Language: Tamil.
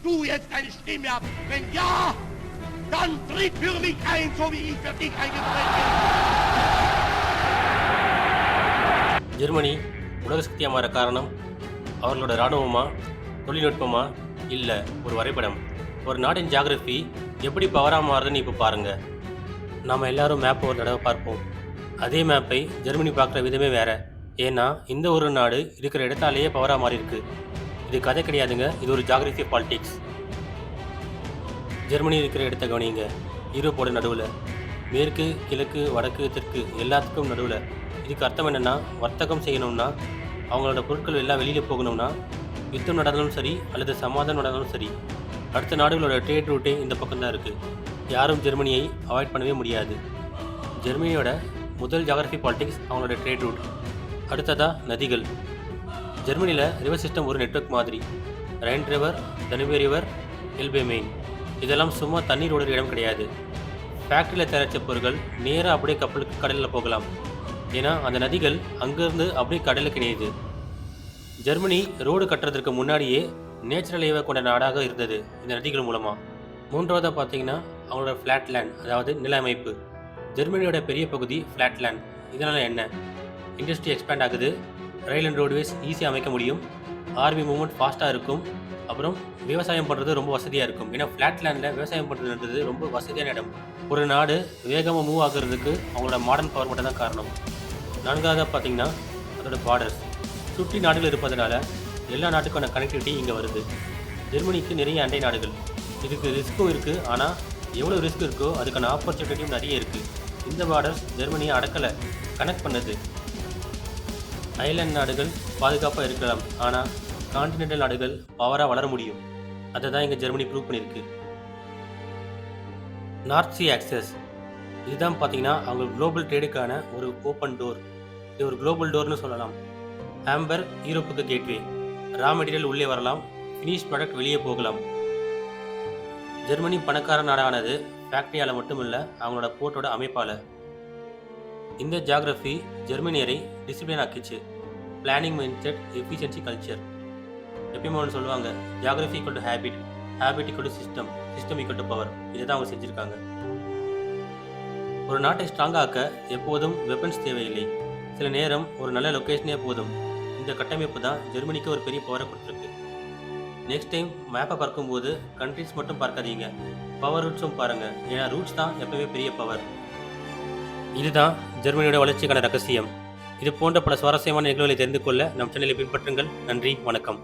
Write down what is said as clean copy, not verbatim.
du jetzt deine Stimme ab? Wenn ja, dann tritt für mich ein, so wie ich für dich eingetreten bin. Germany உலக சக்தியாக மாற காரணம் அவர்களோட இராணுவமா, தொழில்நுட்பமா, இல்லை ஒரு வரைபடம். ஒரு நாட்டின் ஜியாகிரஃபி எப்படி பவராக மாறுதுன்னு இப்போ பாருங்கள். நாம் எல்லாரும் மேப்பை ஒரு தடவை பார்ப்போம். அதே மேப்பை ஜெர்மனி பார்க்குற விதமே வேறு. ஏன்னா இந்த ஒரு நாடு இருக்கிற இடத்தாலேயே பவராக மாறி இருக்கு. இது கதை கிடையாதுங்க, இது ஒரு ஜியாகிரஃபி பாலிடிக்ஸ். ஜெர்மனி இருக்கிற இடத்த கவனிங்க. யூரோப்போட நடுவில், மேற்கு, கிழக்கு, வடக்கு, தெற்கு எல்லாத்துக்கும் நடுவில். இதுக்கு அர்த்தம் என்னென்னா, வர்த்தகம் செய்யணும்னா, அவங்களோட பொருட்கள் எல்லாம் வெளியில் போகணும்னா, யுத்தம் நடந்தாலும் சரி அல்லது சமாதானம் நடந்தாலும் சரி, அடுத்த நாடுகளோட ட்ரேட் ரூட்டே இந்த பக்கம் தான் இருக்குது. யாரும் ஜெர்மனியை அவாய்ட் பண்ணவே முடியாது. ஜெர்மனியோட முதல் ஜியாகிரஃபி பாலிடிக்ஸ் அவங்களோட ட்ரேட் ரூட். அடுத்ததாக நதிகள். ஜெர்மனியில் ரிவர் சிஸ்டம் ஒரு நெட்வொர்க் மாதிரி. Rhine river, Danube river, Elbe main. இதெல்லாம் சும்மா தண்ணீர் ஓடுற இடம் கிடையாது. ஃபேக்ட்ரியில் தயாரித்த பொருட்கள் நேராக அப்படியே கப்பலுக்கு கடலில் போகலாம். ஏன்னா அந்த நதிகள் அங்கேருந்து அப்படியே கடலுக்கு இணையுது. ஜெர்மனி ரோடு கட்டுறதுக்கு முன்னாடியே நேச்சுரல் ஏவை கொண்ட நாடாக இருந்தது இந்த நதிகள் மூலமாக. மூன்றாவதாக பார்த்தீங்கன்னா அவங்களோட ஃப்ளாட் லேண்ட், அதாவது நில அமைப்பு. ஜெர்மனியோட பெரிய பகுதி ஃப்ளாட் லேண்ட். இதனால் என்ன? இண்டஸ்ட்ரி எக்ஸ்பேண்ட் ஆகுது, ரயில் அண்ட் ரோட்வேஸ் ஈஸியாக அமைக்க முடியும், ஆர்மி மூவ்மெண்ட் ஃபாஸ்ட்டாக இருக்கும், அப்புறம் விவசாயம் பண்ணுறது ரொம்ப வசதியாக இருக்கும். ஏன்னா ஃப்ளாட் லேண்டில் விவசாயம் பண்ணுறதுன்றது ரொம்ப வசதியான இடம். ஒரு நாடு வேகமாக மூவ் ஆகுறதுக்கு அவங்களோட மாடர்ன் பவர் மட்டும் தான் காரணம். நான்காவதாக பார்த்தீங்கன்னா அதோட பார்டர்ஸ். சுற்றி நாடுகள் இருப்பதனால எல்லா நாட்டுக்கான கனெக்டிவிட்டி இங்கே வருது. ஜெர்மனிக்கு நிறைய அண்டை நாடுகள். இதுக்கு ரிஸ்க்கும் இருக்குது, ஆனால் எவ்வளோ ரிஸ்க் இருக்கோ அதுக்கான ஆப்பர்ச்சுனிட்டியும் நிறைய இருக்குது. இந்த பார்டர்ஸ் ஜெர்மனியை அடக்கலை, கனெக்ட் பண்ணுது. ஐலாண்ட் நாடுகள் பாதுகாப்பாக இருக்கலாம், ஆனால் கான்டினென்டல் நாடுகள் பவராக வளர முடியும். அதை தான் இங்கே ஜெர்மனி ப்ரூவ் பண்ணியிருக்கு. North C access. இதுதான் பார்த்தீங்கன்னா அவங்க குளோபல் ட்ரேடுக்கான ஒரு ஓப்பன் டோர். இது ஒரு குளோபல் டோர்னு சொல்லலாம். ஹாம்பர்க் யூரோப்புக்கு கேட்வே. ரா மெட்டீரியல் உள்ளே வரலாம், ஃபினிஷ் ப்ராடக்ட் வெளியே போகலாம். ஜெர்மனி பணக்கார நாடானது ஃபேக்ட்ரியால் மட்டுமில்லை, அவங்களோட போர்ட்டோட அமைப்பால். இந்த ஜியாகிரஃபி ஜெர்மனியரை டிசிப்ளின் ஆக்கிச்சு. Planning mind set, efficiency culture. எப்பயுமே ஒன்று சொல்லுவாங்க, geography equal to habit, habit equal to system, system equal to power. இதை தான் அவங்க செஞ்சுருக்காங்க. ஒரு நாட்டை ஸ்ட்ராங்காக்க எப்போதும் வெப்பன்ஸ் தேவையில்லை, சில நேரம் ஒரு நல்ல லொக்கேஷனே போதும். இந்த கட்டமைப்பு தான் ஜெர்மனிக்கு ஒரு பெரிய பவரை கொடுத்துருக்கு. நெக்ஸ்ட் டைம் மேப்பை பார்க்கும்போது கண்ட்ரிஸ் மட்டும் பார்க்காதீங்க, பவர் ரூட்ஸும் பாருங்கள். ஏன்னா ரூட்ஸ் தான் எப்பவுமே பெரிய பவர். இதுதான் ஜெர்மனியோட வளர்ச்சிக்கான ரகசியம். இது போன்ற பல சுவாரஸ்யமான நிகழ்வுகளை தெரிந்து கொள்ள நம் சேனலை பின்பற்றுங்கள். நன்றி, வணக்கம்.